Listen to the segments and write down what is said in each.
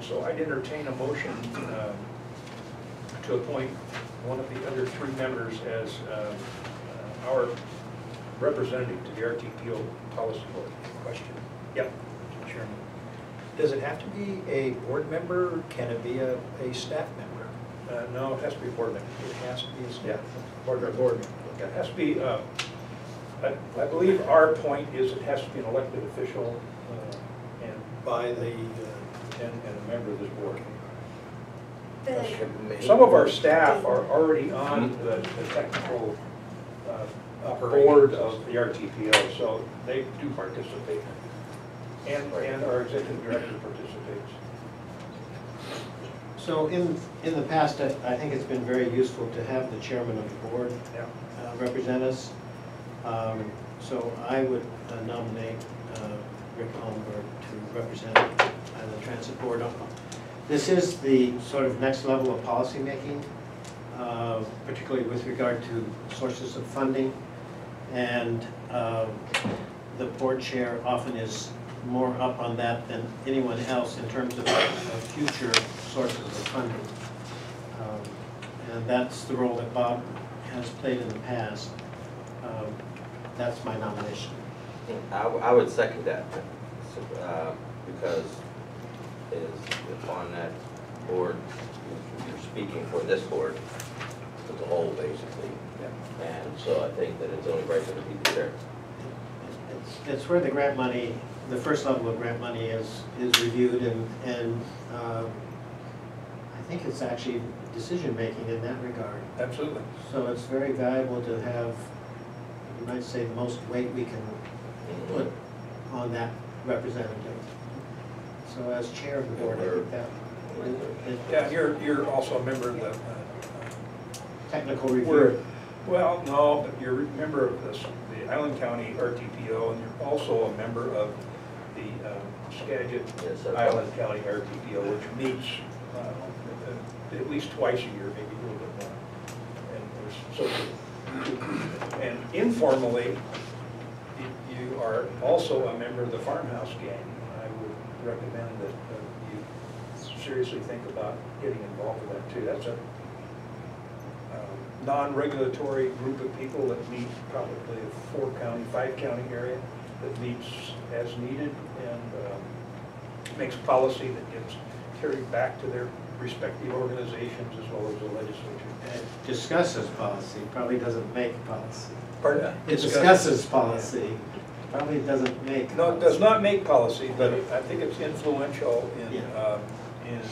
so I'd entertain a motion to appoint one of the other three members as our representative to the RTPO Policy Board. Question. Yep. Mr. Chairman. Does it have to be a board member? Can it be a staff member? No, it has to be a board member. It has to be a staff. Yeah, Board member. It has to be, I believe our point is it has to be an elected official and By the, a member of this board. The- Some of our staff are already on the technical board of the RTPO, so they do participate. And our executive director participates. So in the past, I think it's been very useful to have the chairman of the board Yeah. represent us. So I would nominate Rick Holmberg to represent the Transit Board. This is the sort of next level of policy making, particularly with regard to sources of funding. And the board chair often is more up on that than anyone else in terms of future sources of funding. And that's the role that Bob has played in the past. That's my nomination. I would second that, because on that board, you're speaking for this board as a whole, basically. Yeah. And so I think that it's only right for the people there. It's where the grant money, the first level of grant money is reviewed, and I think it's actually decision-making in that regard. Absolutely. So it's very valuable to have, you might say, the most weight we can put on that representative. So as chair of the board, I think that Yeah, you're also a member of the technical review. Well, no, but you're a member of the Island County RTPO, and you're also a member of the Skagit Island County RTPO, which meets at least twice a year, maybe a little bit more. And and informally, you are also a member of the Farmhouse Gang. I would recommend that you seriously think about getting involved with that too. That's a non-regulatory group of people that meet probably a 4-county, 5-county area that meets as needed and makes policy that gets carried back to their respective organizations as well as the legislature. It discusses policy, probably doesn't make policy. Pardon? It discusses policy, probably doesn't make. No, it does not make policy, but I think it's influential in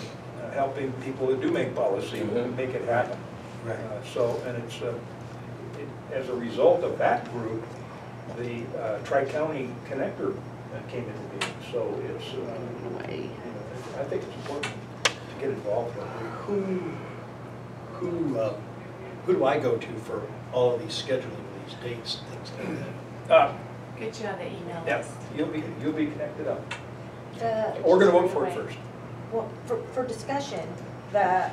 helping people that do make policy make it happen. Right. So, and it's as a result of that group, the Tri-County Connector came into being. So it's, I think it's important to get involved with it. who do I go to for all of these scheduling of these dates and things like that? Get you on the email Yeah, list. you'll be connected up. We're We're going to vote for it first. Well, for discussion, the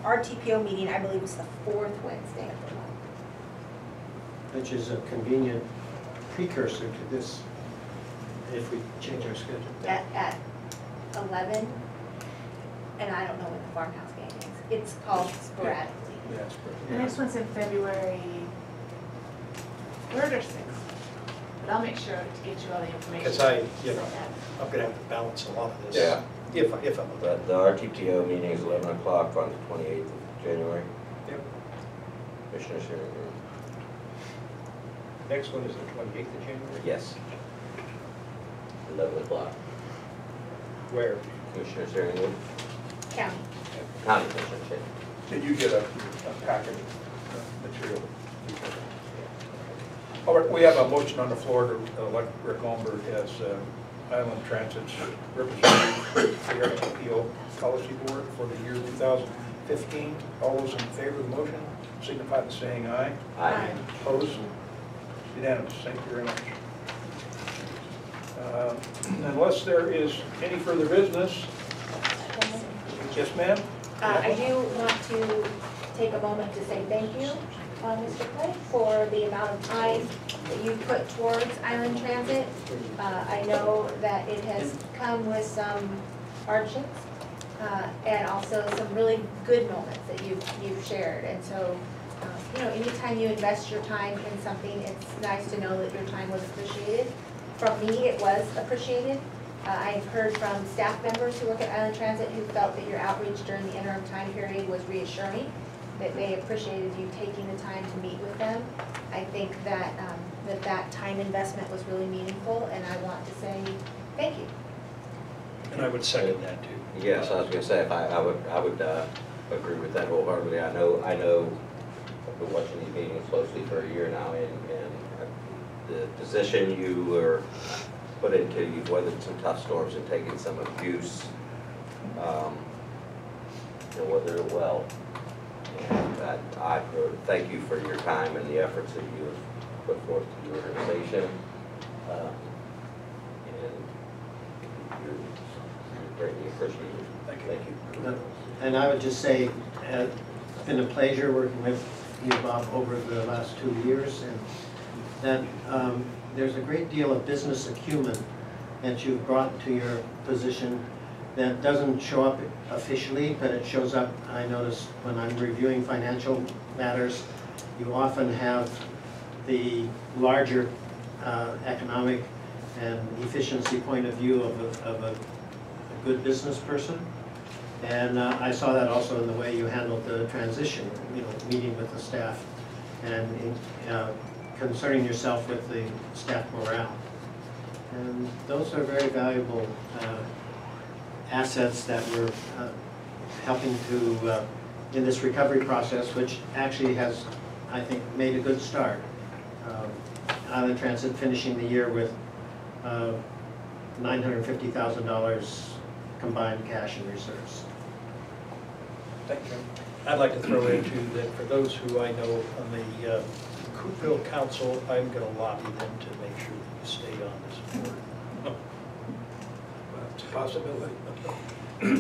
RTPO meeting, I believe, is the 4th Wednesday of the month. Which is a convenient precursor to this, if we change our schedule. At 11, and I don't know when the Farmhouse Gang is. It's called sporadically. Yeah, it's The next one's in February 3rd or 6th. But I'll make sure to get you all the information. Because I'm gonna have to balance a lot of this. Yeah. If I'm. But the RTPO meeting is 11 o'clock on the 28th of January. Yep. Commissioners hearing room. Next one is the 28th of January? Yes. 11 o'clock. Where? Commissioners hearing room. County. County Commissioners hearing. Did you get a packet of material? All right, we have a motion on the floor to elect Rick Holmberg as Island Transit's representative for the RTPO Policy Board for the year 2015. All those in favor of the motion signify by saying aye. Aye. Opposed? Unanimous. Thank you very much. Unless there is any further business. Yes, ma'am? I do want to take a moment to say thank you, Mr. Clay, for the amount of time that you put towards Island Transit. I know that it has come with some hardships, and also some really good moments that you've shared. And so, you know, anytime you invest your time in something, it's nice to know that your time was appreciated. From me, it was appreciated. I've heard from staff members who work at Island Transit who felt that your outreach during the interim time period was reassuring, that they appreciated you taking the time to meet with them. I think that that time investment was really meaningful, and I want to say thank you. And I would second that too. Yes, I was going to say, I would agree with that wholeheartedly. I know I've been watching these meetings closely for a year now, and the position you were put into, you've weathered some tough storms and taken some abuse, and weathered it well. And I thank you for your time and the efforts that you have put forth to the organization. And you're greatly appreciated. Thank you. Thank you. And I would just say, it's been a pleasure working with you, Bob, over the last 2 years, and that there's a great deal of business acumen that you've brought to your position that doesn't show up officially, but it shows up, I notice, when I'm reviewing financial matters. You often have the larger economic and efficiency point of view of a good business person. And I saw that also in the way you handled the transition, you know, meeting with the staff and concerning yourself with the staff morale. And those are very valuable assets that we're helping to, in this recovery process, which actually has, I think, made a good start. Island Transit finishing the year with $950,000 combined cash and reserves. Thank you. I'd like to throw in too that for those who I know on the Coopville Council, I'm going to lobby them to make sure that you stay on this board. That's a possibility.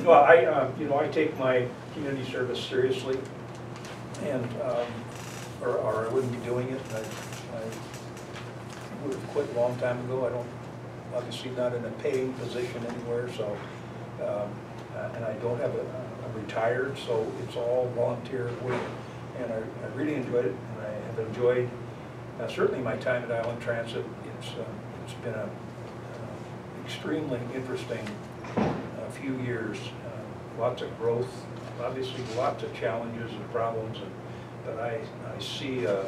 Well, I take my community service seriously, and or I wouldn't be doing it. I would have quit a long time ago. I don't, obviously not in a paying position anywhere, so and I don't have I'm retired, so it's all volunteer work, and I really enjoyed it, and I have enjoyed certainly my time at Island Transit. It's been a extremely interesting few years, lots of growth, obviously lots of challenges and problems, but I see a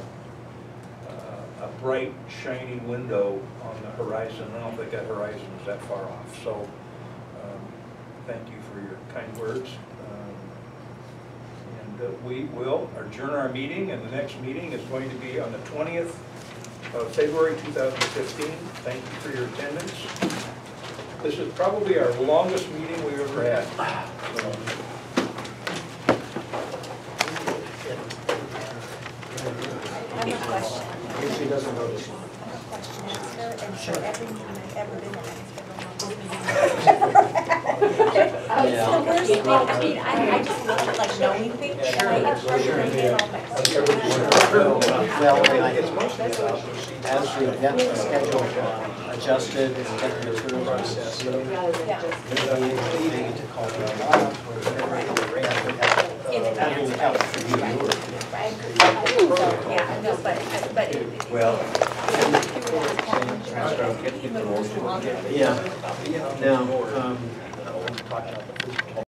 bright, shining window on the horizon. I don't think that horizon is that far off. So thank you for your kind words. And we will adjourn our meeting, and the next meeting is going to be on the 20th of February 2015. Thank you for your attendance. This is probably our longest meeting we've ever had. So, I have a question. If she doesn't notice. I have a question, sir, and for every meeting I've ever been at, Yeah. so where's the, I mean, I just love like knowing things, like, Well, and I guess mostly about as we get the schedule adjusted and get the materials processed, you know, we need to call them out. Having help for you. yeah, no, but Well, yeah. Now,